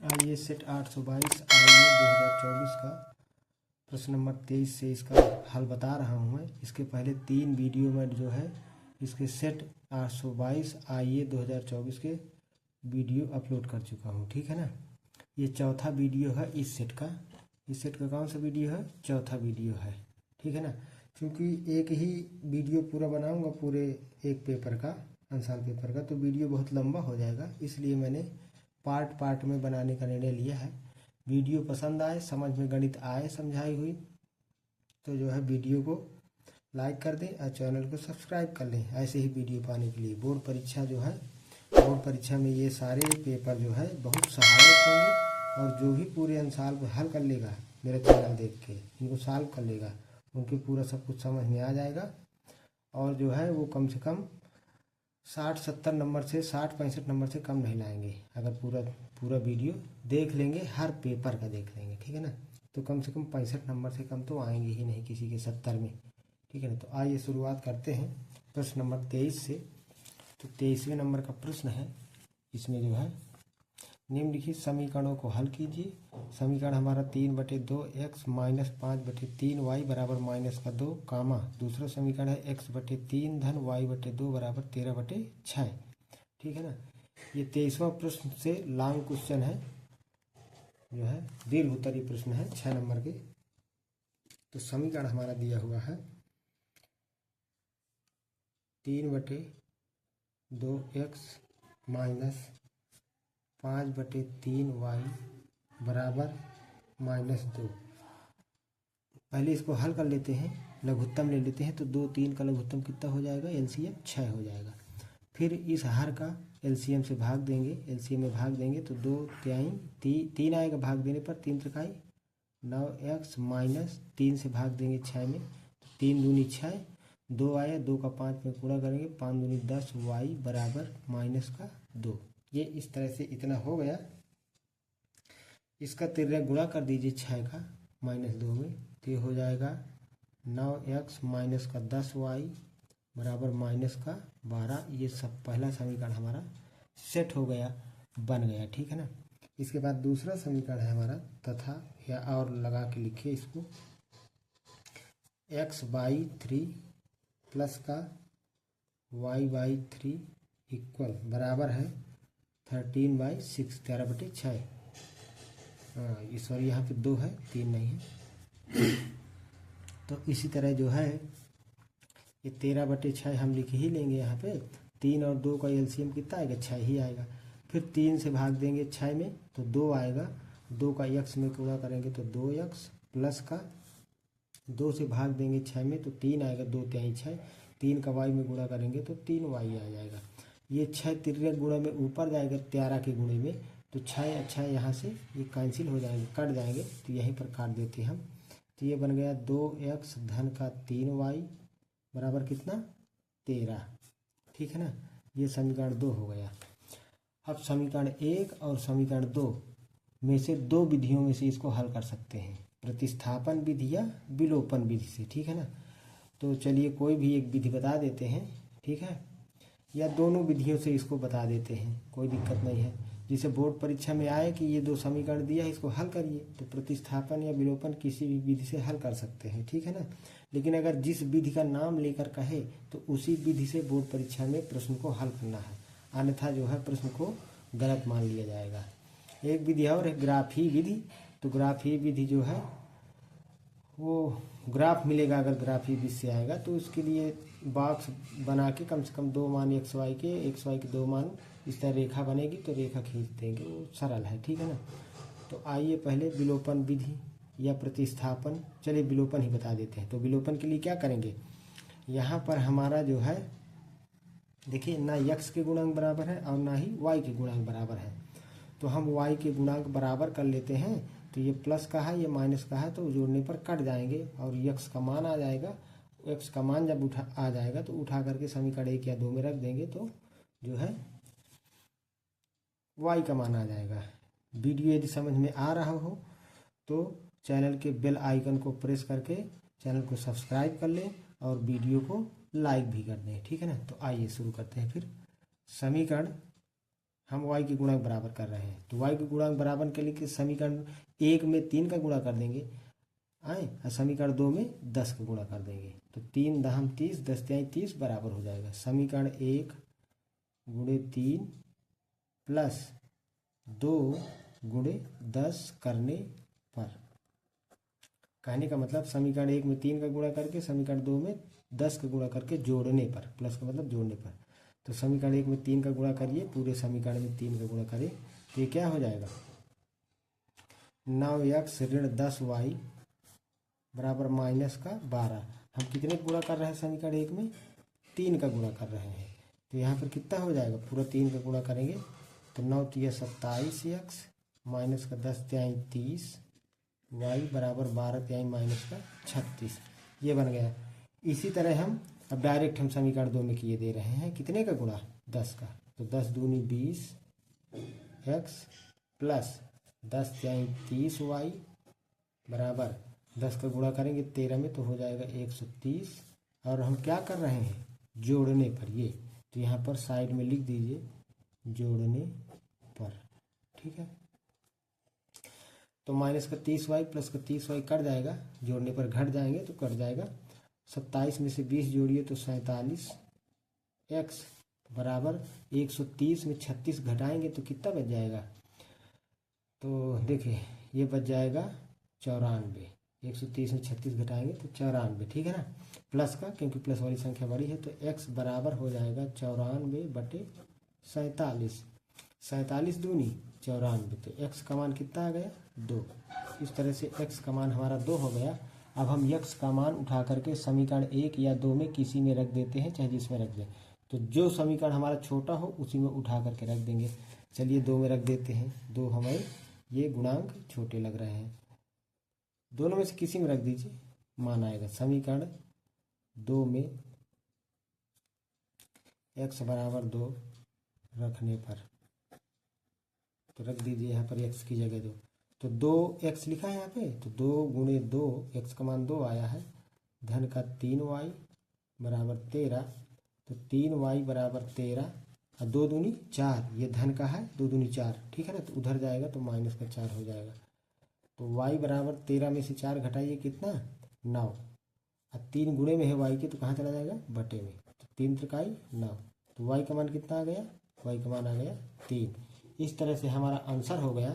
आइए सेट 822 आइए 2024 का प्रश्न नंबर 23 से इसका हल बता रहा हूँ मैं। इसके पहले 3 वीडियो में जो है इसके सेट 822 आइए 2024 के वीडियो अपलोड कर चुका हूँ, ठीक है ना। ये चौथा वीडियो है इस सेट का। इस सेट का कौन सा वीडियो है? चौथा वीडियो है, ठीक है ना। क्योंकि एक ही वीडियो पूरा बनाऊंगा पूरे एक पेपर का, आंसर पेपर का, तो वीडियो बहुत लंबा हो जाएगा, इसलिए मैंने पार्ट पार्ट में बनाने का निर्णय लिया है। वीडियो पसंद आए, समझ में गणित आए समझाई हुई, तो जो है वीडियो को लाइक कर दें और चैनल को सब्सक्राइब कर लें ऐसे ही वीडियो पाने के लिए। बोर्ड परीक्षा जो है, बोर्ड परीक्षा में ये सारे पेपर जो है बहुत सहायक होंगे, और जो भी पूरे आंसर को हल कर लेगा मेरा चैनल देख के, इनको सॉल्व कर लेगा, उनके पूरा सब कुछ समझ में आ जाएगा। और जो है वो कम से कम 60-70 नंबर से 60-65 नंबर से कम नहीं लाएंगे अगर पूरा वीडियो देख लेंगे, हर पेपर का देख लेंगे, ठीक है ना। तो कम से कम 65 नंबर से कम तो आएंगे ही नहीं किसी के 70 में, ठीक है ना। तो आइए शुरुआत करते हैं प्रश्न नंबर 23 से। तो 23वें नंबर का प्रश्न है। इसमें जो है निम्नलिखित समीकरणों को हल कीजिए। समीकरण हमारा 3/2 x माइनस 5/3 y बराबर -2 कामा दूसरा समीकरण है x/3 धन y/2 बराबर 13/6, ठीक है ना। ये 23वां प्रश्न से लॉन्ग क्वेश्चन है, जो है दीर्घ उत्तरीय प्रश्न है 6 नंबर के। तो समीकरण हमारा दिया हुआ है 3/2x माइनस 5/3y बराबर -2। पहले इसको हल कर लेते हैं, लघुत्तम ले लेते हैं। तो 2 3 का लघुत्तम कितना हो जाएगा? एलसीएम 6 हो जाएगा। फिर इस हर का एलसीएम से भाग देंगे, एलसीएम में भाग देंगे तो 2 3 आएगा, भाग देने पर 3 त्रिकाई 9x माइनस 3 से भाग देंगे 6 में, तो 3 दूनी 6, 2 आया, 2 का 5 में पूरा करेंगे, 5 दूनी 10 y बराबर -2। ये इस तरह से इतना हो गया। इसका तिर्यक गुणा कर दीजिए 6 का -2 में, तो ये हो जाएगा 9x माइनस का 10y बराबर -12। ये सब पहला समीकरण हमारा सेट हो गया, बन गया, ठीक है ना। इसके बाद दूसरा समीकरण है हमारा तथा, या और लगा के लिखिए इसको, x/3 प्लस का y/3 इक्वल बराबर है 13/6, 13/6। हाँ सॉरी, यहाँ पे 2 है, 3 नहीं है। तो इसी तरह जो है ये 13/6 हम लिख ही लेंगे यहाँ पे। 3 और 2 का एलसीएम कितना आएगा? 6 ही आएगा। फिर 3 से भाग देंगे 6 में तो 2 आएगा, 2 का x में गुणा करेंगे तो 2x प्लस का 2 से भाग देंगे 6 में तो 3 आएगा, 2 3 6, 3 का y में गुणा करेंगे तो 3y आ जाएगा। ये 6 तिर्यक गुणा में ऊपर जाएगा 13 के गुणे में, तो 6 अच्छा यहाँ से ये कैंसिल हो जाएंगे, कट जाएंगे, तो यहीं पर काट देते हैं हम। तो ये बन गया 2x धन का 3y बराबर कितना? 13, ठीक है ना। ये समीकरण 2 हो गया। अब समीकरण 1 और समीकरण 2 में से 2 विधियों में से इसको हल कर सकते हैं, प्रतिस्थापन विधि या विलोपन विधि से, ठीक है ना। तो चलिए कोई भी एक विधि बता देते हैं, ठीक है, या दोनों विधियों से इसको बता देते हैं, कोई दिक्कत नहीं है। जिसे बोर्ड परीक्षा में आए कि ये 2 समीकरण दिया है इसको हल करिए, तो प्रतिस्थापन या विलोपन किसी भी विधि से हल कर सकते हैं, ठीक है ना। लेकिन अगर जिस विधि का नाम लेकर कहे तो उसी विधि से बोर्ड परीक्षा में प्रश्न को हल करना है, अन्यथा जो है प्रश्न को गलत मान लिया जाएगा। एक विधि और है ग्राफी विधि। तो ग्राफी विधि जो है वो ग्राफ मिलेगा, अगर ग्राफी विधि से आएगा तो उसके लिए बॉक्स बना के कम से कम 2 मान एक्स वाई के 2 मान इस तरह रेखा बनेगी, तो रेखा खींच देंगे, वो सरल है, ठीक है ना। तो आइए पहले विलोपन विधि या प्रतिस्थापन, चलिए विलोपन ही बता देते हैं। तो विलोपन के लिए क्या करेंगे, यहाँ पर हमारा जो है देखिए ना x के गुणांक बराबर है और ना ही y के गुणांक बराबर है, तो हम y के गुणांक बराबर कर लेते हैं। तो ये प्लस का है, ये माइनस का है, तो जोड़ने पर कट जाएंगे और x का मान आ जाएगा। x का मान जब आ जाएगा तो उठा करके समीकरण 1 या 2 में रख देंगे, तो जो है y का मान आ जाएगा। वीडियो यदि समझ में आ रहा हो तो चैनल के बेल आइकन को प्रेस करके चैनल को सब्सक्राइब कर लें और वीडियो को लाइक भी कर दें, ठीक है ना। तो आइए शुरू करते हैं फिर। समीकरण हम y के गुणांक बराबर कर रहे हैं, तो y के गुणांक बराबर के लिए समीकरण 1 में 3 का गुणा कर देंगे आए, और समीकरण 2 में 10 का गुणा कर देंगे, तो 3 दहम 30, 10 तिहाई 30 बराबर हो जाएगा समीकरण 1 गुणे 3 प्लस 2 गुणे 10 करने पर। कहने का मतलब समीकरण 1 में 3 का गुणा करके समीकरण 2 में 10 का गुणा करके जोड़ने पर, प्लस का मतलब जोड़ने पर। तो समीकरण 1 में 3 का गुणा करिए, पूरे समीकरण में 3 का गुणा करें तो ये क्या हो जाएगा 9x ऋण 10y बराबर माइनस का 12। हम कितने गुणा कर रहे हैं समीकरण 1 में 3 का गुणा कर रहे हैं, तो यहाँ पर कितना हो जाएगा पूरा 3 का गुणा करेंगे तो 9 तिया 27x माइनस का 10 तिहाई 30 y बराबर 12 तिहाई माइनस का 36, ये बन गया। इसी तरह हम अब डायरेक्ट हम समीकरण 2 में किए दे रहे हैं कितने का गुणा 10 का, तो 10 दूनी 20 x प्लस 10 तिहाई 30 y बराबर 10 का गुणा करेंगे 13 में तो हो जाएगा 130, और हम क्या कर रहे हैं जोड़ने पर ये, तो यहाँ पर साइड में लिख दीजिए जोड़ने पर, ठीक है। तो माइनस का 30y प्लस का 30y कट जाएगा, जोड़ने पर घट जाएंगे तो कट जाएगा। 27 में से 20 जोड़िए तो 47 x बराबर 130 में 36 घटाएंगे तो कितना बच जाएगा, तो देखिए ये बच जाएगा 94। 130 में 36 घटाएंगे तो 94, ठीक है ना, प्लस का क्योंकि प्लस वाली संख्या बड़ी है, तो x बराबर हो जाएगा 94 बटे 47। 47 दूनी 94, तो x का मान कितना आ गया 2। इस तरह से x का मान हमारा 2 हो गया। अब हम x का मान उठा करके समीकरण 1 या 2 में किसी में रख देते हैं, चाहे जिसमें रख दें, तो जो समीकरण हमारा छोटा हो उसी में उठा करके रख देंगे। चलिए 2 में रख देते हैं, 2 हमें ये गुणांक छोटे लग रहे हैं, दोनों में से किसी में रख दीजिए मान आएगा। समीकरण 2 में x बराबर 2 रखने पर, तो रख दीजिए यहाँ पर x की जगह 2, तो 2x लिखा है यहाँ पे, तो 2 गुणे 2 x का मान 2 आया है, धन का 3y बराबर 13, तो 3y बराबर 13 और 2 दूनी 4, ये धन का है 2 दूनी 4, ठीक है ना, तो उधर जाएगा तो माइनस का 4 हो जाएगा। तो y बराबर 13 में से 4 घटाइए कितना 9, और 3 गुणे में है y के तो कहाँ चला जाएगा बटे में, तो 3 त्रिकाई 9, तो y का मान कितना आ गया, y का मान आ गया 3। इस तरह से हमारा आंसर हो गया,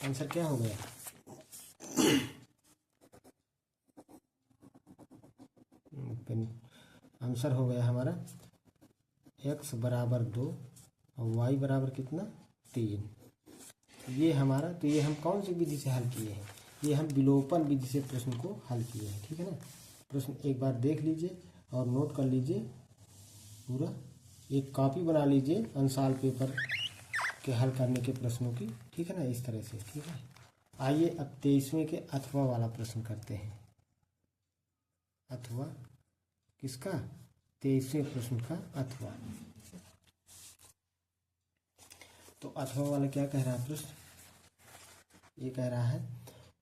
आंसर क्या हो गया आंसर हो गया हमारा x बराबर 2 और y बराबर कितना 3। ये हमारा, तो ये हम कौन सी विधि से हल किए हैं, ये हम विलोपन विधि से प्रश्न को हल किए हैं, ठीक है ना। प्रश्न एक बार देख लीजिए और नोट कर लीजिए, पूरा एक कॉपी बना लीजिए अंशाल पेपर के हल करने के प्रश्नों की, ठीक है ना, इस तरह से, ठीक है। आइए अब 23वें के अथवा वाला प्रश्न करते हैं। अथवा किसका 23वें प्रश्न का अथवा, तो अथवा वाला क्या कह रहा है प्रश्न, ये कह रहा है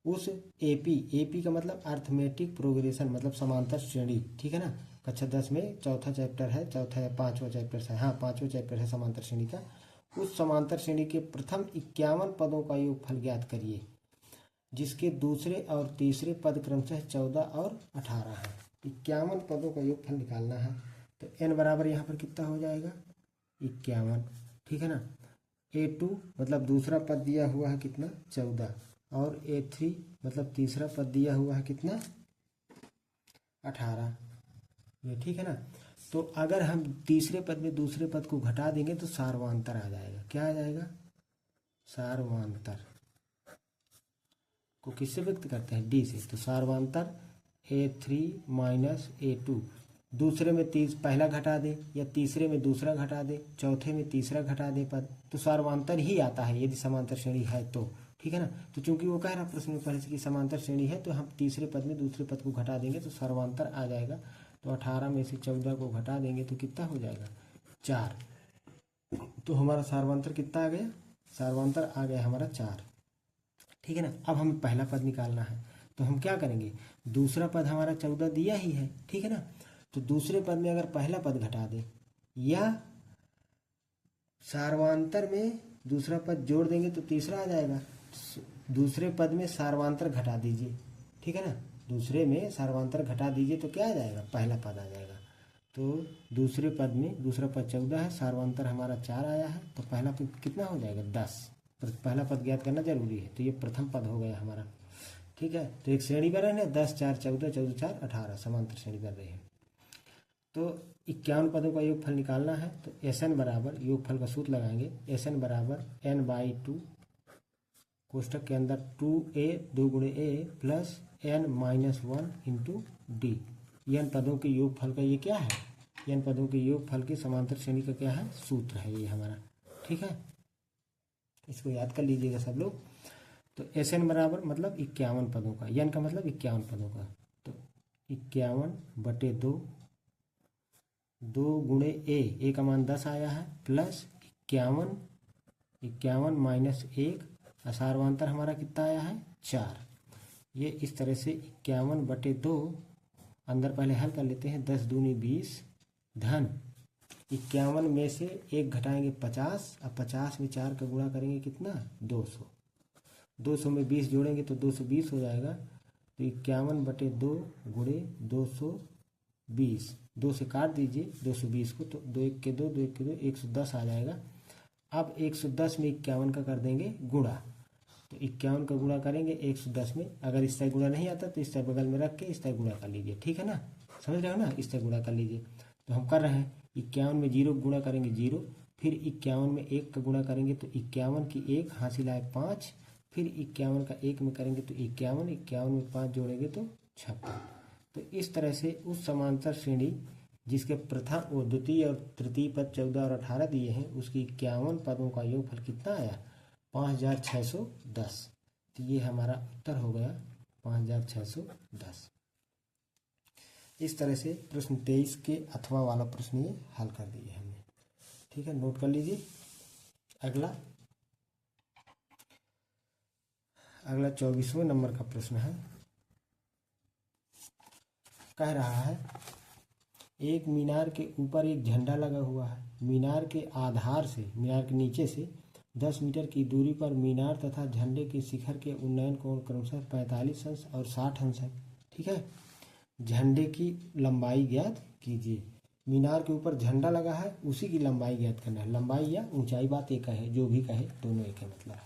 उस एपी का मतलब अर्थमेटिक प्रोग्रेशन मतलब समांतर श्रेणी, ठीक है ना, कक्षा 10 में चौथा चैप्टर है, चौथा या 5वां चैप्टर है, हाँ 5वां चैप्टर है समांतर श्रेणी का। उस समांतर श्रेणी के प्रथम 51 पदों का योगफल ज्ञात करिए जिसके दूसरे और तीसरे पद क्रमशः 14 और 18 है। 51 पदों का योगफल निकालना है, तो n बराबर यहाँ पर कितना हो जाएगा 51, ठीक है ना। A2 मतलब दूसरा पद दिया हुआ है कितना 14, और A3 मतलब तीसरा पद दिया हुआ है कितना 18, ये ठीक है ना। तो अगर हम तीसरे पद में दूसरे पद को घटा देंगे तो सार्वांतर आ जाएगा, क्या आ जाएगा सार्वांतर को किससे व्यक्त करते हैं D से, तो सार्वांतर A3 माइनस A2, दूसरे में पहला घटा दे या तीसरे में दूसरा घटा दे, चौथे में तीसरा घटा दे पद, तो सार्वांतर ही आता है यदि समांतर श्रेणी है तो, ठीक है ना। तो चूंकि वो कह रहा प्रश्न में पहले से कि समांतर श्रेणी है तो हम तीसरे पद में दूसरे पद को घटा देंगे तो सार्वांतर आ जाएगा। तो 18 में से 14 को घटा देंगे तो कितना हो जाएगा 4, तो हमारा सार्वांतर कितना आ गया, सार्वांतर आ गया हमारा 4, ठीक है ना। अब हमें पहला पद निकालना है, तो हम क्या करेंगे, दूसरा पद हमारा 14 दिया ही है, ठीक है ना, तो दूसरे पद में अगर पहला पद घटा दे या सार्वांतर में दूसरा पद जोड़ देंगे तो तीसरा आ जाएगा। दूसरे पद में सार्वांतर घटा दीजिए, ठीक है ना, दूसरे में सार्वांतर घटा दीजिए तो क्या आ जाएगा, पहला पद आ जाएगा। तो दूसरे पद में दूसरा पद 14 है, सार्वांतर हमारा 4 आया है, तो पहला पद कितना हो जाएगा 10। पहला पद ज्ञात करना जरूरी है, तो ये प्रथम पद हो गया हमारा, ठीक है। तो एक श्रेणी बना है 10 4 14, 14 4 18, समांतर श्रेणी बन रही है। तो 51 पदों का योगफल निकालना है, तो SN बराबर, योगफल का सूत्र लगाएंगे, SN बराबर n/2 कोष्टक के अंदर 2a 2 गुणे a plus n-1 into D. n पदों के योगफल का ये क्या है, n पदों के योगफल की समांतर श्रेणी का क्या है, सूत्र है ये हमारा, ठीक है। इसको याद कर लीजिएगा सब लोग। तो SN बराबर मतलब 51 पदों का, n का मतलब 51 पदों का, तो 51/2 2 गुणे a का मान 10 आया है, प्लस 51 माइनस 1, सार्वांतर हमारा कितना आया है 4। ये इस तरह से 51/2 अंदर पहले हल कर लेते हैं, 10 दूनी 20 धन 51 में से 1 घटाएंगे 50, अब 50 में 4 का गुणा करेंगे कितना 200, 200 में 20 जोड़ेंगे तो 220 हो जाएगा। तो 51/2 गुणे 220, 2 से काट दीजिए 220 को, तो 2 1 के 2 2 1 के 2 110 आ जाएगा। अब 110 में 51 का कर देंगे गुणा, तो 51 का गुणा करेंगे 110 में, अगर इस तरह गुणा नहीं आता तो इस तरह बगल में रख के इस तरह गुणा कर लीजिए, ठीक है ना, समझ रहे हो ना, इस तरह गुणा कर लीजिए। तो हम कर रहे हैं 51 में 0 गुणा करेंगे 0, फिर 51 में 1 का गुणा करेंगे तो 51 की 1 हासिल आए 5, फिर 51 का 1 में करेंगे तो 51 में 5 जोड़ेंगे तो 56। तो इस तरह से उस समांतर श्रेणी जिसके प्रथम और द्वितीय और तृतीय पद 14 और 18 दिए हैं, उसकी 51 पदों का योगफल कितना आया 5610। तो ये हमारा उत्तर हो गया 5610। इस तरह से प्रश्न 23 के अथवा वाला प्रश्न ये हल कर दिए हमने, ठीक है, नोट कर लीजिए। अगला 24वें नंबर का प्रश्न है, कह रहा है एक मीनार के ऊपर एक झंडा लगा हुआ है, मीनार के आधार से, मीनार के नीचे से 10 मीटर की दूरी पर मीनार तथा झंडे के शिखर के उन्नयन कोण क्रमशः 45 अंश और 60 अंश है, ठीक है। झंडे की लंबाई ज्ञात कीजिए। मीनार के ऊपर झंडा लगा है, उसी की लंबाई ज्ञात करना है, लंबाई या ऊंचाई बात एक है, जो भी कहे दोनों एक है मतलब,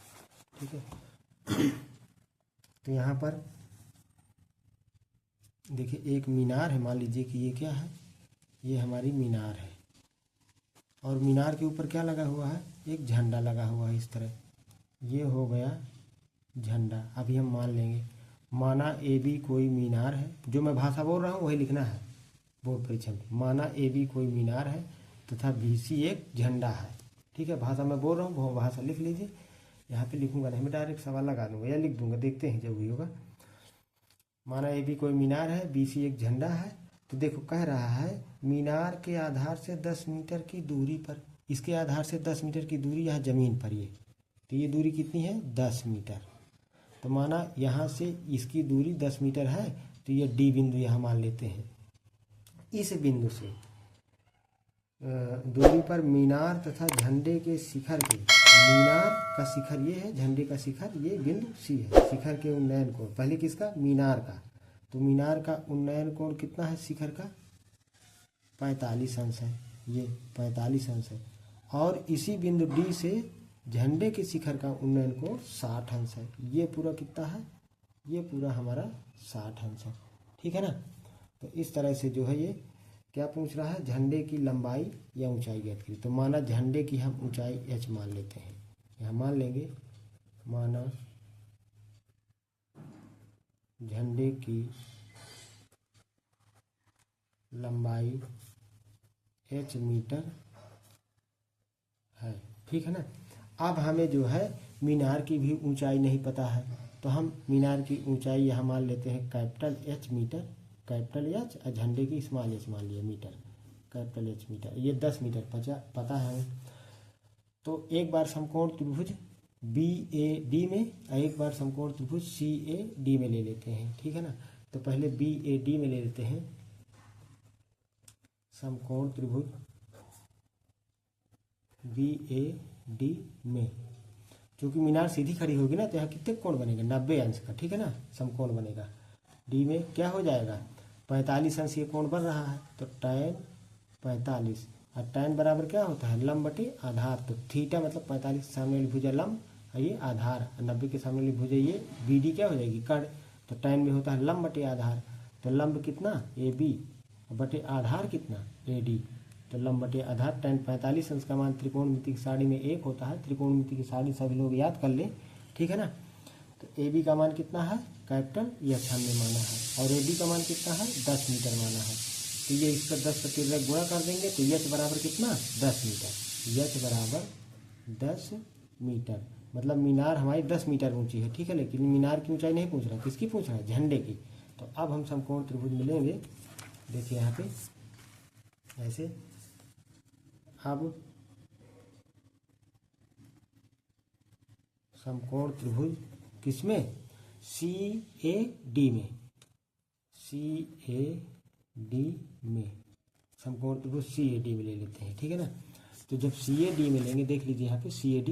ठीक है। तो यहाँ पर देखिए एक मीनार है, मान लीजिए कि ये क्या है, ये हमारी मीनार है, और मीनार के ऊपर क्या लगा हुआ है, एक झंडा लगा हुआ है इस तरह, ये हो गया झंडा। अभी हम मान लेंगे, माना AB कोई मीनार है, जो मैं भाषा बोल रहा हूँ वही लिखना है बोर्ड परीक्षा में, माना AB कोई मीनार है तथा BC एक झंडा है, ठीक है। भाषा मैं बोल रहा हूँ वो भाषा लिख लीजिए, यहाँ पे लिखूंगा नहीं, मैं डायरेक्ट सवाल लगा दूंगा या लिख दूंगा, देखते हैं जो भी होगा। माना AB कोई मीनार है, BC एक झंडा है, तो देखो कह रहा है मीनार के आधार से 10 मीटर की दूरी पर, इसके आधार से 10 मीटर की दूरी यहाँ जमीन पर, ये तो ये दूरी कितनी है 10 मीटर। तो माना यहाँ से इसकी दूरी 10 मीटर है, तो ये D बिंदु यहाँ मान लेते हैं। इस बिंदु से दूरी पर मीनार तथा झंडे के शिखर के, मीनार का शिखर ये है, झंडे का शिखर ये बिंदु C है, शिखर के उन्नयन कोण, पहले किसका मीनार का, तो मीनार का उन्नयन कोण कितना है शिखर का 45 अंश है, ये 45 अंश है, और इसी बिंदु D से झंडे के शिखर का उन्नयन कोण 60 अंश है, ये पूरा कितना है, ये पूरा हमारा 60 अंश है, ठीक है ना। तो इस तरह से जो है ये क्या पूछ रहा है, झंडे की लंबाई या ऊंचाई ज्ञात करिए। तो माना झंडे की हम ऊंचाई h मान लेते हैं, यहाँ मान लेंगे, माना झंडे की लंबाई h मीटर है, ठीक है ना। अब हमें जो है मीनार की भी ऊंचाई नहीं पता है, तो हम मीनार की ऊंचाई यहाँ मान लेते हैं capital H metre, capital H, और झंडे की स्मॉल h मान लिया मीटर, कैपिटल H मीटर, ये 10 मीटर पता है हमें। तो एक बार समकोण त्रिभुज BAD में और एक बार समकोण त्रिभुज CAD में ले लेते हैं, ठीक है ना। तो पहले BAD में ले लेते हैं, समकोण त्रिभुज BAD में, क्योंकि मीनार सीधी खड़ी होगी ना तो यहाँ कितने कोण बनेगा, 90 अंश का, ठीक है ना, समकोण बनेगा। डी में क्या हो जाएगा, 45 अंश ये कोण बन रहा है, तो tan 45, और tan बराबर क्या होता है, लंब बटे आधार। तो थीटा मतलब 45 के सामने वाली भुजा लंब और ये आधार, 90 के सामने वाली भुजा ये BD क्या हो जाएगी, कर्ण। तो tan में होता है लंब बटे आधार, तो लंब कितना AB बटे आधार कितना AD, तो लंब बटे आधार tan 45 अंश का मान त्रिकोणमिति की सारणी में 1 होता है। त्रिकोणमिति की सारणी सभी लोग याद कर ले, ठीक है ना। तो AB का मान कितना है, कैपिटल H हमने माना है, और AD का मान कितना है, 10 मीटर माना है। तो ये इसका 10 से तिर्यक गुणा कर देंगे तो H बराबर कितना, 10 मीटर। H बराबर 10 मीटर, मतलब मीनार हमारी 10 मीटर ऊंची है, ठीक है। लेकिन मीनार की ऊंचाई नहीं पूछ रहा, किसकी पूछ रहा है, झंडे की। तो अब हम समकोण त्रिभुज मिलेंगे, देखिए यहाँ पे ऐसे। अब समकोण त्रिभुज किसमें, CAD में, CAD में, समकोण त्रिभुज CAD में ले लेते हैं, ठीक है ना। तो जब CAD में लेंगे, देख लीजिए यहाँ पे CAD,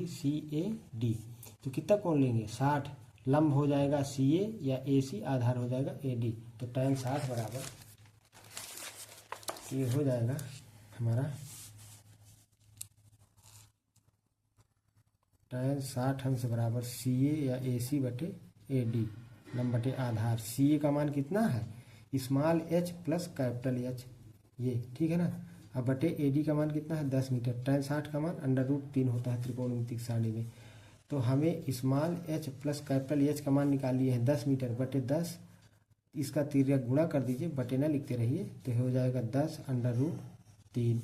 तो कितना कोण लेंगे, 60, लंब हो जाएगा CA या AC, आधार हो जाएगा AD। तो tan 60 बराबर ये हो जाएगा हमारा tan 60 अंश बराबर CA या AC बटे AD, लंब बटे आधार। CA का मान कितना है, small h plus capital H, ये ठीक है ना। अब बटे AD का मान कितना है, 10 मीटर। tan 60 का मान √3 होता है त्रिकोणमिति की सारणी में। तो हमें small h plus capital H का मान निकालिए है 10 मीटर बटे 10, इसका तिर्यक गुणा कर दीजिए, बटे ना लिखते रहिए, तो हो जाएगा 10 √3।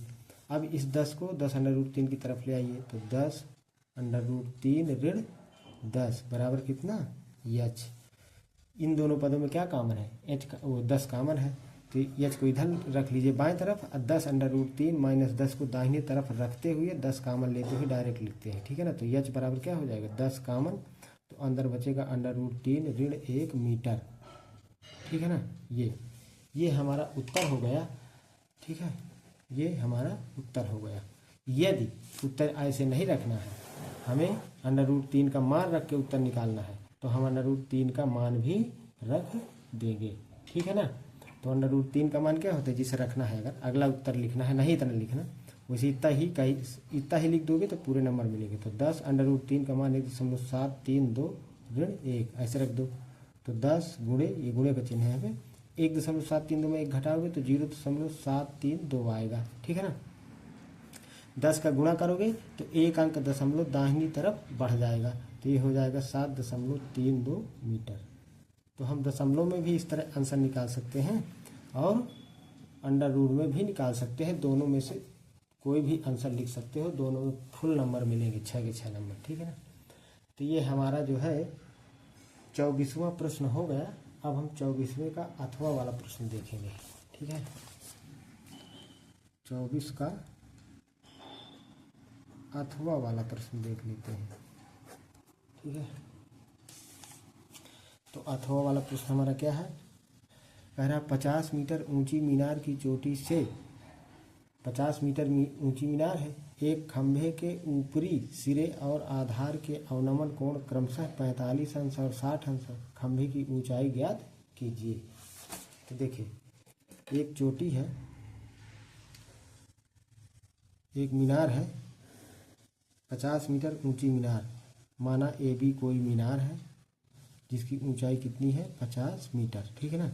अब इस 10 को 10 √3 की तरफ ले आइए, तो 10 √3 ऋण 10 बराबर कितना, H। इन दोनों पदों में क्या कॉमन है, H का, वो 10 कॉमन है, तो H को इधर रख लीजिए बाएं तरफ, और 10 √3 माइनस 10 को दाहिनी तरफ रखते हुए 10 कॉमन लेते हुए डायरेक्ट लिखते हैं, ठीक है ना। तो H बराबर क्या हो जाएगा, 10 कॉमन, तो अंदर बचेगा √3 ऋण 1 मीटर, ठीक है ना। ये हमारा उत्तर हो गया, ठीक है, ये हमारा उत्तर हो गया। यदि उत्तर ऐसे नहीं रखना है, हमें √3 का मान रख के उत्तर निकालना है, तो हम √3 का मान भी रख देंगे, ठीक है ना। तो √3 का मान क्या होता है, जिसे रखना है, अगर अगला उत्तर लिखना है, नहीं इतना लिखना, वैसे इतना ही लिख दोगे तो पूरे नंबर मिलेंगे। तो 10 √3 का मान 1.732 ऋण 1 ऐसे रख दो। तो 10 गुणे, ये गुणे का चिन्ह है यहाँ पे, 1.732 में 1 घटाओगे तो 0.732 आएगा, ठीक है ना। 10 का गुणा करोगे तो एक अंक दशमलव दाहिनी तरफ बढ़ जाएगा, तो ये हो जाएगा 7.32 मीटर। तो हम दशमलव में भी इस तरह आंसर निकाल सकते हैं और अंडर रूट में भी निकाल सकते हैं, दोनों में से कोई भी आंसर लिख सकते हो, दोनों में फुल नंबर मिलेंगे, 6 के 6 नंबर, ठीक है ना। तो ये हमारा जो है 24वां प्रश्न हो गया। अब हम 24वें का अथवा वाला प्रश्न देखेंगे, ठीक है। 24 का अथवा वाला प्रश्न देख लेते हैं, ठीक है। तो अथवा वाला प्रश्न हमारा क्या है, कह रहा 50 मीटर ऊंची मीनार की चोटी से, 50 मीटर ऊंची मीनार है, एक खंभे के ऊपरी सिरे और आधार के अवनमन कोण क्रमशः 45 अंश और 60 अंश, खंभे की ऊंचाई ज्ञात कीजिए। तो देखिए एक चोटी है, एक मीनार है, 50 मीटर ऊंची मीनार, माना AB कोई मीनार है जिसकी ऊंचाई कितनी है, 50 मीटर, ठीक है ना।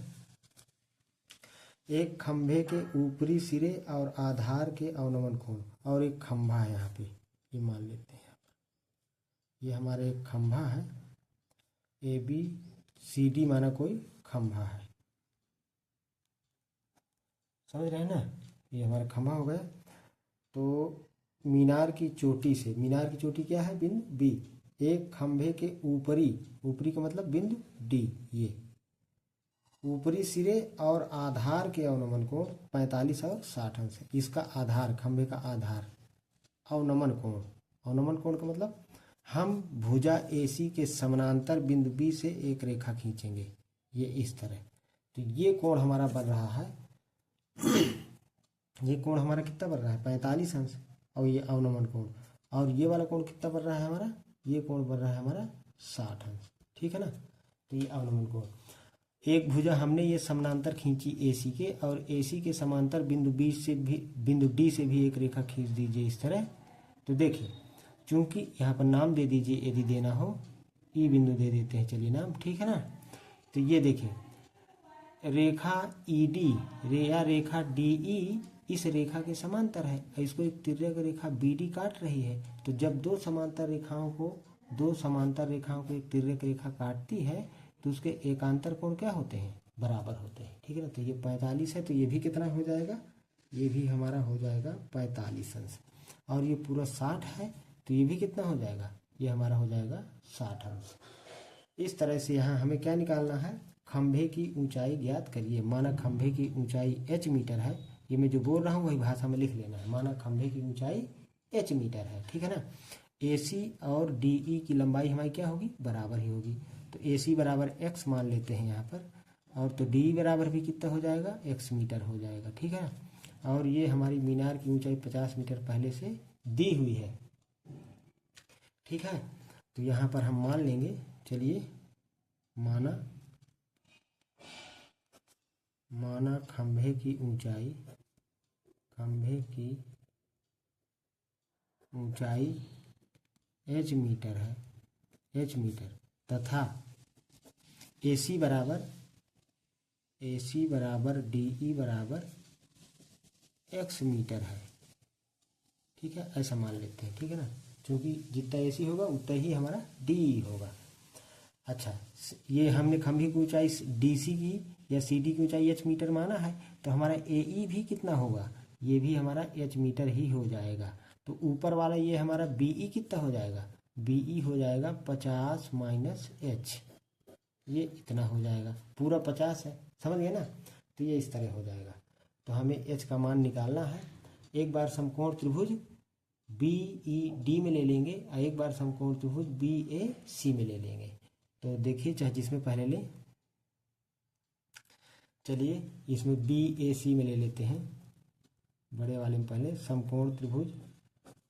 एक खंभे के ऊपरी सिरे और आधार के अवनमन कोण, और एक खंभा है यहाँ पे, ये मान लेते हैं यहाँ पर, ये हमारा एक खंभा है, ABCD माना कोई खंभा है, समझ रहे हैं ना। ये हमारा खंभा हो गया। तो मीनार की चोटी से, मीनार की चोटी क्या है, बिंदु B, एक खंभे के ऊपरी का मतलब बिंदु D, ये ऊपरी सिरे और आधार के अवनमन कोण 45 और 60 अंश है। इसका आधार, खंभे का आधार, अवनमन कोण, अवनमन कोण का मतलब हम भुजा AC के समानांतर बिंदु B से एक रेखा खींचेंगे, ये इस तरह। तो ये कोण हमारा बन रहा है ये कोण हमारा कितना बन रहा है, 45 अंश, और ये अवनमन कोण और ये वाला कोण कितना बन रहा है हमारा, ये कोण बन रहा है हमारा 60 अंश, ठीक है ना। तो ये अवनमन कोण, एक भुजा हमने ये समानांतर खींची AC के, और AC के समांतर बिंदु D से भी एक रेखा खींच दीजिए इस तरह। तो देखिए, चूंकि यहाँ पर नाम दे दीजिए यदि देना हो, E बिंदु दे देते हैं, चलिए नाम, ठीक है ना। तो ये देखिए रेखा ED या रेखा DE इस रेखा के समांतर है, इसको एक तिर्यक रेखा BD काट रही है। तो जब दो समांतर रेखाओं को एक तिर्यक रेखा काटती है तो उसके एकांतर कोण क्या होते हैं, बराबर होते हैं, ठीक है ना। तो ये 45 है, तो ये भी कितना हो जाएगा, ये भी हमारा हो जाएगा 45 अंश, और ये पूरा 60 है, तो ये भी कितना हो जाएगा, ये हमारा हो जाएगा 60 अंश। इस तरह से यहाँ हमें क्या निकालना है, खंभे की ऊंचाई ज्ञात करिए। माना खंभे की ऊंचाई h मीटर है, ये मैं जो बोल रहा हूँ वही भाषा में लिख लेना है। माना खंभे की ऊंचाई h मीटर है, ठीक है ना। AC और DE की लंबाई हमारी क्या होगी, बराबर ही होगी। तो AC बराबर x मान लेते हैं यहाँ पर, और तो DE बराबर भी कितना हो जाएगा, x मीटर हो जाएगा, ठीक है। और ये हमारी मीनार की ऊंचाई 50 मीटर पहले से दी हुई है, ठीक है। तो यहाँ पर हम मान लेंगे, चलिए माना खंभे की ऊंचाई h मीटर है, h मीटर, तथा AC बराबर DE बराबर x मीटर है, ठीक है। ऐसा मान लेते हैं, ठीक है ना, क्योंकि जितना AC होगा उतना ही हमारा DE होगा। अच्छा, ये हमने खंभे की ऊंचाई DC की या CD की ऊंचाई h मीटर माना है, तो हमारा AE भी कितना होगा, ये भी हमारा h मीटर ही हो जाएगा। तो ऊपर वाला ये हमारा BE कितना हो जाएगा, BE हो जाएगा 50 माइनस h, ये इतना हो जाएगा, पूरा 50 है, समझ गए ना। तो ये इस तरह हो जाएगा। तो हमें h का मान निकालना है। एक बार समकोण त्रिभुज BED में ले लेंगे और एक बार समकोण त्रिभुज BAC में ले लेंगे। तो देखिए, चाहे जिसमें पहले लें, चलिए इसमें BAC में ले लेते हैं, बड़े वाले में पहले समकोण त्रिभुज।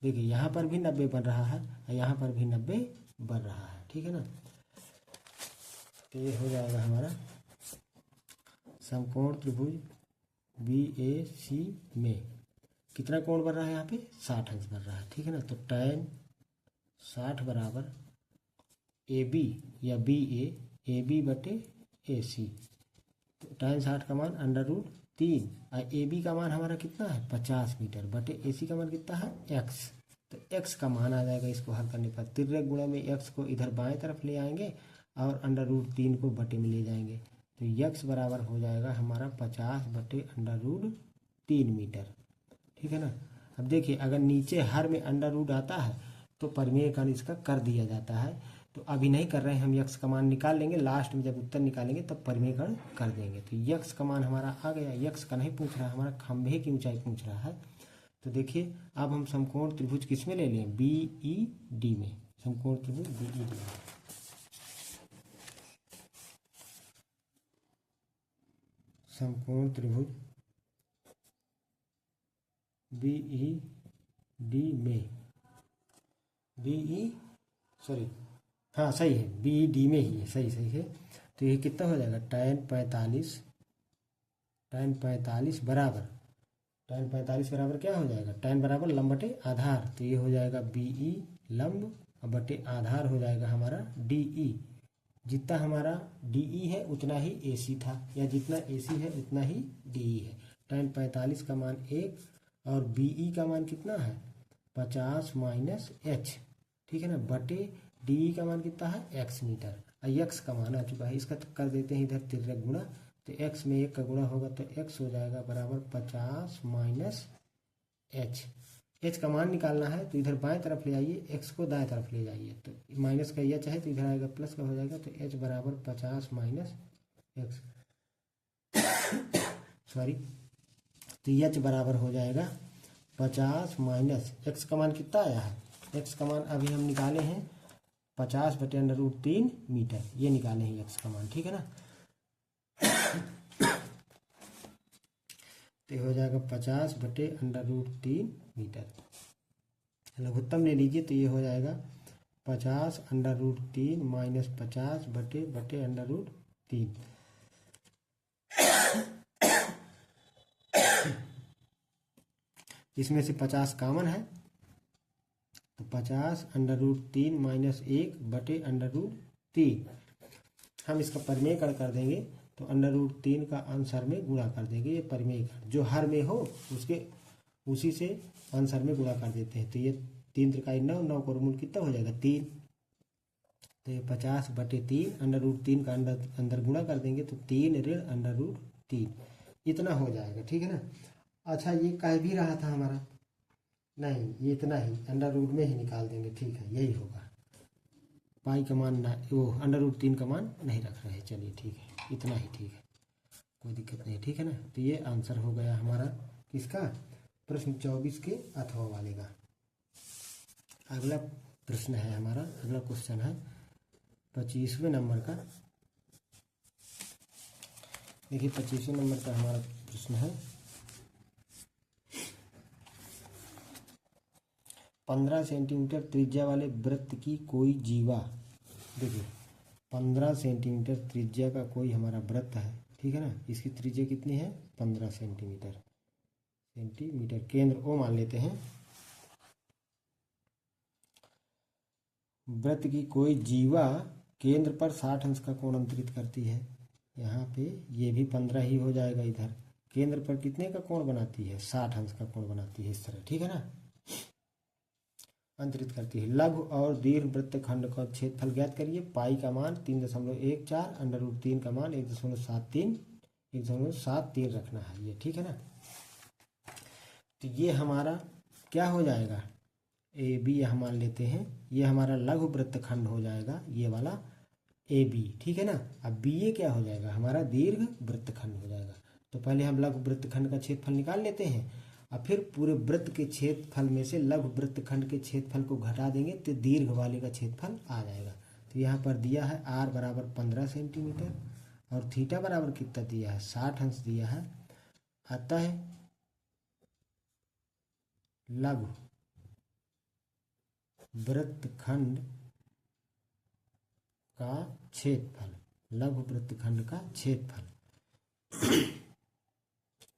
देखिए यहाँ पर भी 90 बन रहा है और यहाँ पर भी 90 बन रहा है, ठीक है ना। तो ये हो जाएगा हमारा समकोण त्रिभुज BAC में कितना कोण बन रहा है, यहाँ पे 60 अंश बन रहा है, ठीक है ना। तो tan 60 बराबर AB या BA AB बटे AC। तो tan 60 का मान √3 और AB का मान हमारा कितना है 50 मीटर बटे AC का मान कितना है x। तो x का मान आ जाएगा, इसको हल करने पर तिर्यक गुणा में x को इधर बाएं तरफ ले आएंगे और √3 को बटे में ले जाएंगे। तो x बराबर हो जाएगा हमारा 50 बटे √3 मीटर, ठीक है ना। अब देखिए, अगर नीचे हर में √ आता है तो परिमेय कर्ण इसका कर दिया जाता है। तो अभी नहीं कर रहे हैं, हम x का मान निकाल लेंगे, लास्ट में जब उत्तर निकालेंगे तब परिमेय कर्ण कर देंगे। तो x का मान हमारा आ गया। x का नहीं पूछ रहा है, हमारा खंभे की ऊंचाई पूछ रहा है। तो देखिए, अब हम समकोण त्रिभुज किस में ले लें, BED में, समकोण त्रिभुज BED में। समकोण त्रिभुज BED में, हाँ सही है, BED में ही है, सही है। तो ये कितना हो जाएगा, tan 45 बराबर क्या हो जाएगा, tan बराबर लंब बटे आधार। तो ये हो जाएगा BE लंब बटे आधार हो जाएगा हमारा DE। जितना हमारा DE है उतना ही AC था, या जितना AC है उतना ही DE है। tan 45 का मान 1 और BE का मान कितना है 50 माइनस h, ठीक है ना, बटे DE का मान कितना है x मीटर। और x का मान आ चुका है, इसका तो कर देते हैं इधर तिर्यक गुणा। तो x में 1 का गुणा होगा तो x हो जाएगा बराबर 50 माइनस h। h का मान निकालना है तो इधर बाएं तरफ ले आइए, x को दाएं तरफ ले जाइए। तो माइनस का h है तो इधर आएगा प्लस का हो जाएगा। तो h बराबर 50 माइनस x सॉरी, तो h बराबर हो जाएगा 50 माइनस x का मान कितना आया है, x का मान अभी हम निकाले हैं 50 बटे √3 मीटर, ये निकाले हैं x का मान, ठीक है ना। तो हो जाएगा 50 बटे √3 मीटर। लघुत्तम ले लीजिए तो ये हो जाएगा 50√3 माइनस 50 बटे बटे √3। इसमें से 50 कॉमन है तो 50√3 माइनस 1 बटे √3। हम इसका परिमेयकरण कर देंगे तो √3 का आंसर में गुणा कर देंगे। ये परिमेयकरण जो हर में हो उसके उसी से आंसर में गुणा कर देते हैं। तो ये 3 त्रिकाई 9, 9 का वर्गमूल कितना हो जाएगा 3। तो ये 50 बटे 3 √3 का अंदर गुणा कर देंगे तो 3 ऋण √3 इतना हो जाएगा। ठीक है ना। अच्छा ये कह भी रहा था हमारा, नहीं ये इतना ही √ में ही निकाल देंगे। ठीक है यही होगा, पाई का मान ना, वो √3 का मान नहीं रख रहे। चलिए ठीक है, इतना ही ठीक है, कोई दिक्कत नहीं। ठीक है ना। तो ये आंसर हो गया हमारा किसका, प्रश्न 24 के अथवा वाले का। अगला प्रश्न है हमारा, अगला क्वेश्चन है 25वें नंबर का। देखिए 25वें नंबर का हमारा प्रश्न है 15 सेंटीमीटर त्रिज्या वाले वृत्त की कोई जीवा। देखिए 15 सेंटीमीटर त्रिज्या का कोई हमारा वृत्त है। ठीक है ना। इसकी त्रिज्या कितनी है 15 सेंटीमीटर। केंद्र ओ मान लेते हैं। वृत्त की कोई जीवा केंद्र पर 60 अंश का कोण अंतरित करती है। यहाँ पे ये भी 15 ही हो जाएगा। इधर केंद्र पर कितने का कोण बनाती है 60 अंश का कोण बनाती है इस तरह। ठीक है ना। अंतरित करती है। लघु और दीर्घ वृत्तखंड का क्षेत्रफल ज्ञात करिए। पाई का मान 3.14, √3 का मान 1.73 रखना है ये। ठीक है ना। तो ये हमारा क्या हो जाएगा, ए बी यहाँ मान लेते हैं। ये हमारा लघु वृत्तखंड हो जाएगा ये वाला ए बी। ठीक है ना। अब बी ए क्या हो जाएगा, हमारा दीर्घ वृत्तखंड हो जाएगा। तो पहले हम लघु वृत्तखंड का क्षेत्रफल निकाल लेते हैं और फिर पूरे वृत्त के क्षेत्रफल में से लघु वृत्तखंड के क्षेत्रफल को घटा देंगे तो दीर्घ वाले का क्षेत्रफल आ जाएगा। तो यहाँ पर दिया है r बराबर 15 सेंटीमीटर और थीटा बराबर कितना दिया है 60 अंश दिया है। अतः लघु वृत्तखंड का क्षेत्रफल, लघु वृत्तखंड का क्षेत्रफल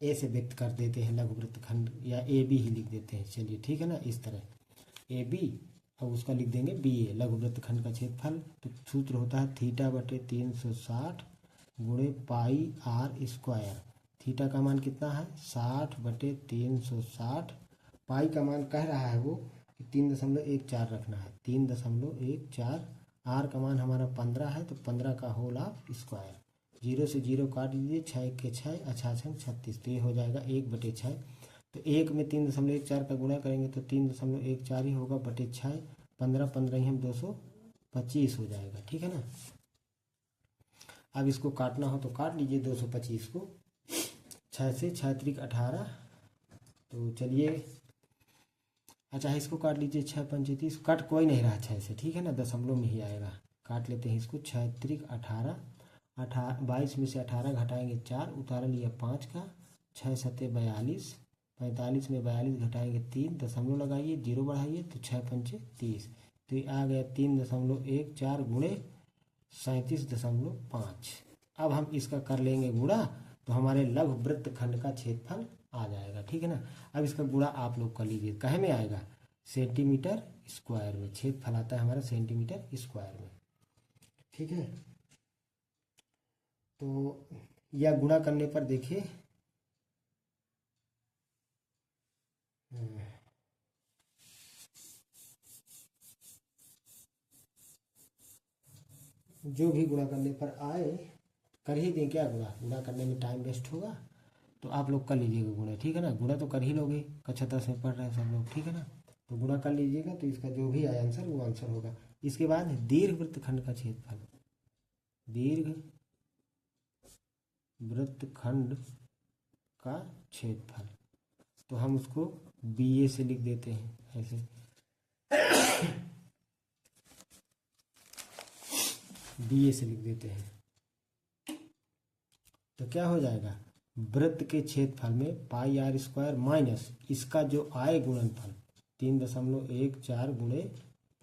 ए से व्यक्त कर देते हैं लघु वृत्तखंड, या ए बी ही लिख देते हैं। चलिए ठीक है ना। इस तरह ए बी और उसका लिख देंगे बी ए, लघु वृत्तखंड का क्षेत्रफल। तो सूत्र होता है थीटा बटे 360 गुणे पाई r स्क्वायर। थीटा का मान कितना है 60 बटे 360। पाई का मान कह रहा है वो कि 3.14 रखना है, 3.14। r का मान हमारा 15 है तो 15 का होल ऑफ स्क्वायर। 0 से 0 काट दीजिए, 6 के 6 36। तो ये हो जाएगा 1/6। तो 1 में 3.14 का गुणा करेंगे तो 3.14 ही होगा बटे 6। 15 ही हम 225 हो जाएगा। ठीक है ना। अब इसको काटना हो तो काट लीजिए 225 को। 6 से 6 त्रिक 18। तो चलिए अच्छा इसको काट लीजिए 6 पंचे 30। कट कोई नहीं रहा 6 से। ठीक है ना। दशमलव में ही आएगा। काट लेते हैं इसको। 6 त्रिक 18, 22 में से 18 घटाएंगे 4, उतार लिया 5 का। 6 सत्ते 42, 45 में 42 घटाएंगे 3, दशमलव लगाइए 0 बढ़ाइए तो 6 पंचे 30। तो ये आ गया 3.14 गुणे 37.5। अब हम इसका कर लेंगे गुणा तो हमारे लघु वृत्तखंड का क्षेत्रफल आ जाएगा। ठीक है ना। अब इसका गुणा आप लोग कर लीजिए, कहे में आएगा सेंटीमीटर स्क्वायर में। क्षेत्रफल आता है हमारा सेंटीमीटर स्क्वायर में। ठीक है। तो यह गुणा करने पर देखिए जो भी गुणा करने पर आए कर ही दें। क्या गुणा करने में टाइम वेस्ट होगा तो आप लोग कर लीजिएगा गुणा। ठीक है ना। गुणा तो कर ही लोगे, कक्षा 10 में पढ़ रहे हैं सब लोग। ठीक है ना। तो गुणा कर लीजिएगा तो इसका जो भी आया आंसर वो आंसर होगा। इसके बाद दीर्घ वृत्तखंड का क्षेत्रफल, दीर्घ वृत्तखंड का क्षेत्रफल। तो हम उसको बी ए से लिख देते हैं ऐसे। बी ए से लिख देते हैं तो क्या हो जाएगा, वृत्त के क्षेत्रफल में पाई r स्क्वायर माइनस इसका जो आए गुणनफल, 3.14 गुणे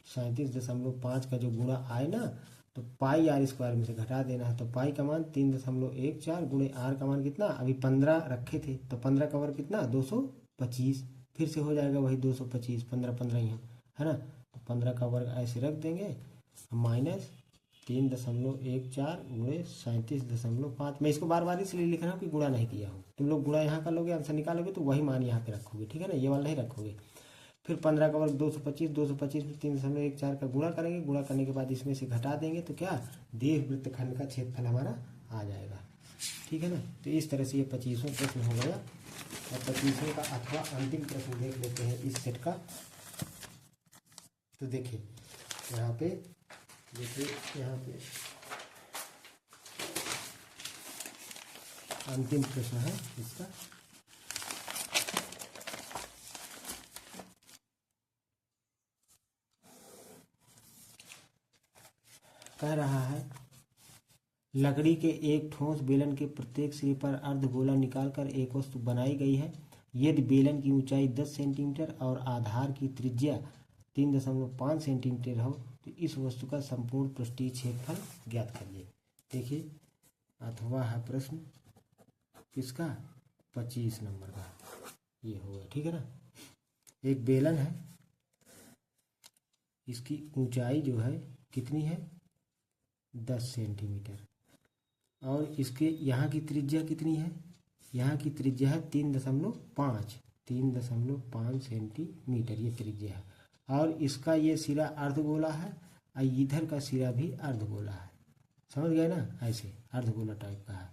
37.5 का जो गुणा आए ना, तो पाई आर स्क्वायर में से घटा देना है। तो पाई का मान 3.14 गुणे आर का मान कितना, अभी 15 रखे थे तो 15 का वर्ग कितना 225, फिर से हो जाएगा वही 225, 15 ही है ना। तो 15 का वर्ग ऐसे रख देंगे, माइनस 3.14 गुणे 37.5। मैं इसको बार बार इसलिए लिख रहा हूँ कि गुणा नहीं किया हूँ। तुम लोग गुणा यहाँ कर लोगे, आंसर निकालोगे तो वही मान यहाँ पे रखोगे, ठीक है ना, ये वाला नहीं रखोगे। फिर 15 का वर्ग 225, 225 में 3.14 का गुणा करेंगे, गुणा करने के बाद इसमें से घटा देंगे तो क्या दीर्घ वृत्तखंड का क्षेत्रफल हमारा आ जाएगा, ठीक है ना। तो इस तरह से ये 25वां प्रश्न हो गया। और 25वें का अथवा अंतिम प्रश्न देख लेते हैं इस सेट का। तो देखिए यहाँ पे, देखिए यहाँ पे अंतिम प्रश्न है इसका। कह रहा है लकड़ी के एक ठोस बेलन के प्रत्येक सिरे पर अर्धगोला निकालकर एक वस्तु बनाई गई है। यदि बेलन की ऊंचाई 10 सेंटीमीटर और आधार की त्रिज्या 3.5 सेंटीमीटर हो तो इस वस्तु का संपूर्ण पृष्ठीय क्षेत्रफल ज्ञात करिए। देखिए अथवा है प्रश्न किसका, 25 नंबर का ये होगा, ठीक है ना। एक बेलन है, इसकी ऊंचाई जो है कितनी है 10 सेंटीमीटर, और इसके यहाँ की त्रिज्या कितनी है, यहाँ की त्रिज्या है 3.5 सेंटीमीटर ये त्रिज्या है। और इसका ये सिरा अर्धगोला है और इधर का सिरा भी अर्धगोला है, समझ गए ना, ऐसे अर्धगोला टाइप का है।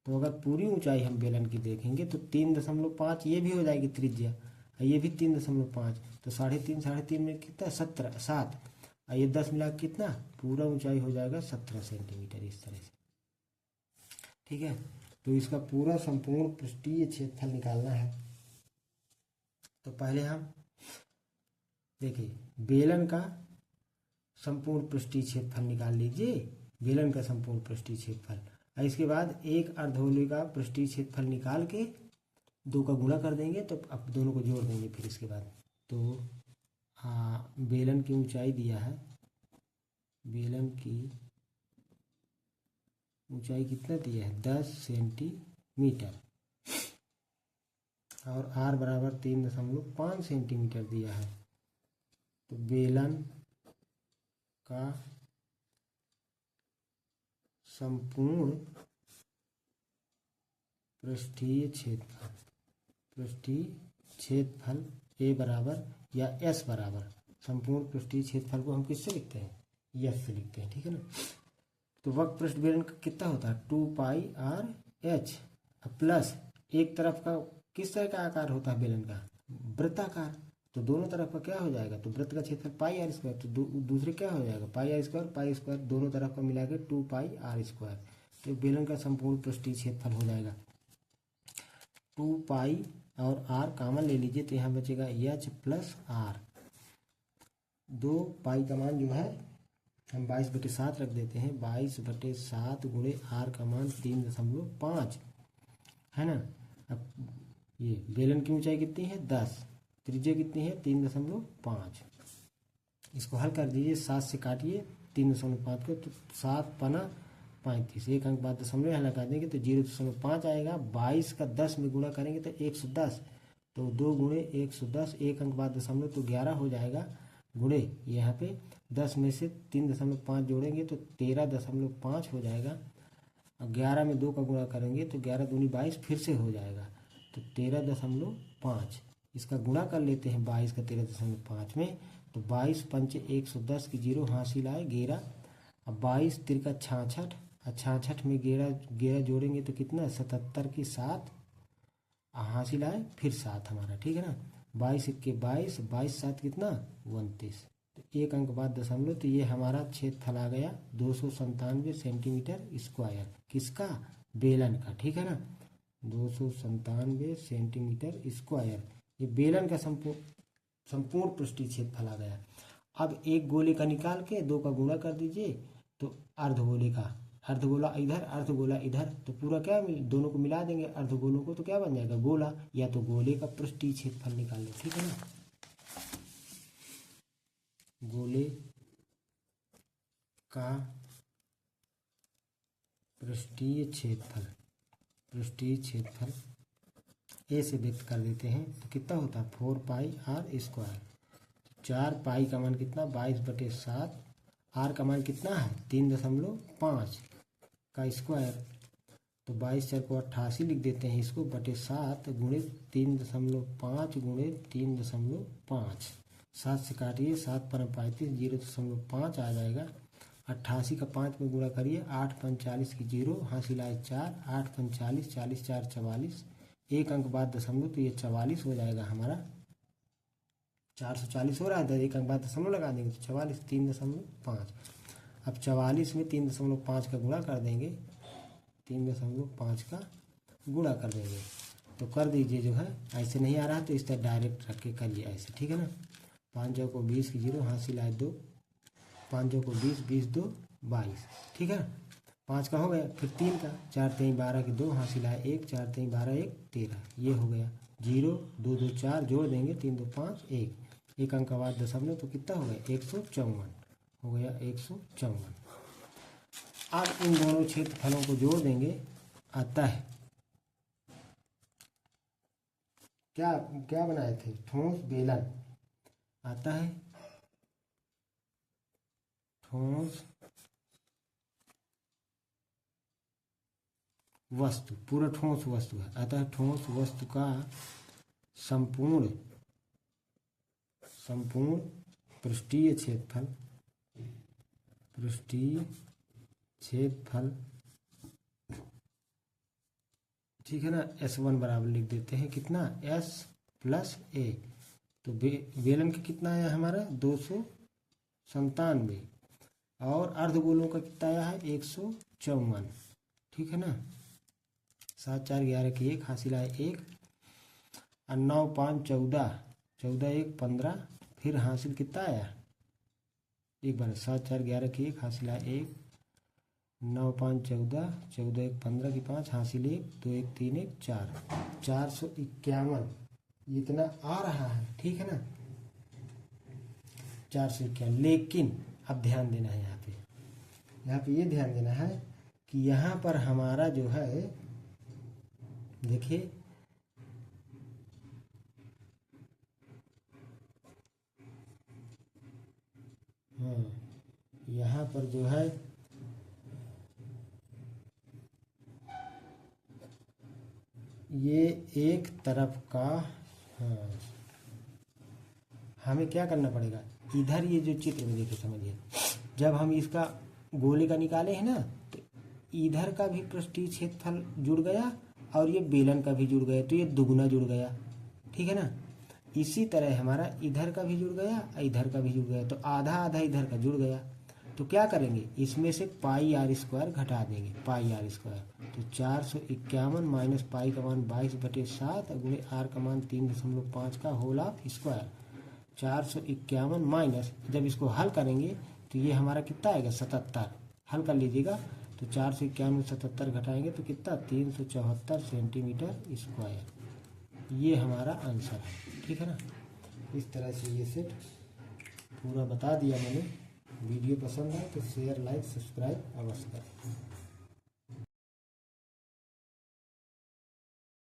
तो अगर पूरी ऊंचाई हम बेलन की देखेंगे तो 3.5 ये भी हो जाएगी त्रिज्या, और ये भी 3.5, तो 3.5 में कितना 7 और ये 10 मिला कितना पूरा ऊंचाई हो जाएगा 17 सेंटीमीटर इस तरह से, ठीक है। तो इसका पूरा संपूर्ण पृष्ठीय क्षेत्रफल निकालना है। तो पहले हम देखिए बेलन का संपूर्ण पृष्ठीय क्षेत्रफल निकाल लीजिए, बेलन का संपूर्ण पृष्ठीय क्षेत्रफल। और इसके बाद एक अर्धगोले का पृष्ठीय क्षेत्रफल निकाल के 2 का गुणा कर देंगे, तो अब दोनों को जोड़ देंगे। फिर इसके बाद तो बेलन की ऊंचाई दिया है, बेलन की ऊंचाई कितना दिया है 10 सेंटीमीटर, और आर बराबर 3.5 सेंटीमीटर दिया है। तो बेलन का संपूर्ण पृष्ठीय क्षेत्रफल ए बराबर या एस बराबर, संपूर्ण पृष्ठीय क्षेत्रफल को हम किससे लिखते हैं, एस से लिखते हैं, ठीक है ना। तो वक्र पृष्ठ बेलन का कितना होता है 2πr/h प्लस एक तरफ का किस तरह का आकार होता है बेलन का, वृत्ताकार, तो दोनों तरफ का क्या हो जाएगा, तो वृत्त का क्षेत्रफल πr², तो दूसरे क्या हो जाएगा πr², दोनों तरफ का मिला के 2πr²। तो बेलन का संपूर्ण पृष्ठीय क्षेत्रफल हो जाएगा 2π और r कॉमन ले लीजिए, तो यहाँ बचेगा h प्लस r। 2π का मान जो है हम 22/7 रख देते हैं, 22/7 गुणे r का मान 3.5 है ना। अब ये बेलन की ऊंचाई कितनी है 10, त्रिज्या कितनी है 3.5, इसको हल कर दीजिए, 7 से काटिए 3.5 को, तो 7 पना 35, एक अंक बाद दशमलव यहाँ लगा देंगे तो 0.5 आएगा। 22 का 10 में गुणा करेंगे तो 110, तो 2 गुणे 110, एक अंक बाद दशमलव तो 11 हो जाएगा, गुणे यहाँ पे 10 में से 3.5 जोड़ेंगे तो 13.5 हो जाएगा। और 11 में 2 का गुणा करेंगे तो 11 दूनी 22 फिर से हो जाएगा, तो 13.5। इसका गुणा कर लेते हैं 22 का 13.5 में, तो 22 पंच 110 की 0 हासिल आए 11। अब 22 तिरका 66, और 66 में 11 जोड़ेंगे तो कितना 77 की 7 हासिल आए फिर 7 हमारा, ठीक है ना। 22 इक्के 22, 22 7 कितना 29, तो एक अंक बाद दशमलव, तो ये हमारा क्षेत्रफल आ गया 297 सेंटीमीटर स्क्वायर, किसका बेलन का, ठीक है ना, 297 सेंटीमीटर स्क्वायर, ये बेलन का संपूर्ण पृष्ठीय क्षेत्रफल आ गया। अब एक गोले का निकाल के 2 का गुणा कर दीजिए, तो अर्धगोले का, अर्धगोला इधर अर्धगोला इधर, तो पूरा क्या दोनों को मिला देंगे अर्धगोलों को, तो क्या बन जाएगा गोला, या तो गोले का पृष्ठीय क्षेत्रफल निकाल लो, ठीक है ना। गोले का पृष्ठीय क्षेत्रफल ए से व्यक्त कर देते हैं तो कितना होता है 4 पाई आर स्क्वायर। 4 पाई का मान कितना 22/7, आर का मान कितना है 3.5 का स्क्वायर, तो 22×4 = 88 लिख देते हैं इसको, बटे 7 गुणे 3.5 गुणे 3.5, 7 से काटिए 7 × 35 0.5 आ जाएगा। 88 का 5 में गुणा करिए, 8 × 5 40 की 0, हासिल आए 4, 8 × 5 40, 40 × 4 = 44, एक अंक बाद दशमलव, तो ये 44 हो जाएगा हमारा। 440 हो रहा है तो एक अंक बाद दशमलव लगा देंगे तो 44, 3.5। अब 44 में 3.5 का गुणा कर देंगे, 3.5 का गुणा कर देंगे तो कर दीजिए जो है, ऐसे नहीं आ रहा है तो इस तरह डायरेक्ट रख के करिए ऐसे, ठीक है ना। 5 × 20 की 0, हासिल आए 2, 5 × 20, 20 2 22, ठीक है। 5 का हो गया, फिर 3 का 4 × 3 = 12 की 2, हासिल आए 1, 4 × 3 = 12 1 13, ये हो गया 0 2 2 4 जोड़ देंगे 3 2 5 1, एक अंक बाद दशमलव, तो कितना हो गया 154 हो गया 154। अब इन दोनों क्षेत्रफलों को जोड़ देंगे, आता है क्या क्या बनाए थे ठोस बेलन, आता है ठोस वस्तु, पूरा ठोस वस्तु है, आता है ठोस वस्तु का संपूर्ण पृष्ठीय क्षेत्रफल, ठीक है ना। S1 बराबर लिख देते हैं कितना S + A, तो बेलन का कितना आया हमारा 297, और अर्धगोलों का कितना आया है 154, ठीक है ना। 7 4 11 की 1, हासिल आए 1, और 9 5 14, 14 1 15, फिर हासिल कितना आया एक बार 7 4 11 की 1, हासिल आए 1, 9 5 14, 14 1 15 की 5, हासिल 1, 2 1 3 1 4, 451 इतना आ रहा है, ठीक है ना 451। लेकिन अब ध्यान देना है यहाँ पे ये ध्यान देना है कि यहाँ पर हमारा जो है देखिए यहाँ पर जो है ये एक तरफ का, हमें क्या करना पड़ेगा, इधर ये जो चित्र में देखिए समझिए, जब हम इसका गोले का निकाले हैं ना तो इधर का भी पृष्ठीय क्षेत्रफल जुड़ गया और ये बेलन का भी जुड़ गया, तो ये दुगुना जुड़ गया, ठीक है ना। इसी तरह हमारा इधर का भी जुड़ गया और इधर का भी जुड़ गया, तो आधा आधा इधर का जुड़ गया, तो क्या करेंगे इसमें से पाई आर स्क्वायर घटा देंगे, पाई आर स्क्वायर, तो 451 माइनस पाई का मान 22/7 गुणे आर का मान 3.5 का होल ऑफ स्क्वायर। 451 माइनस, जब इसको हल करेंगे तो ये हमारा कितना आएगा 77, हल कर लीजिएगा, तो 451 में 77 घटाएंगे तो कितना 374 सेंटीमीटर स्क्वायर, ये हमारा आंसर है, ठीक है ना। इस तरह से ये सेट पूरा बता दिया मैंने। वीडियो पसंद है तो शेयर लाइक सब्सक्राइब अवश्य करें।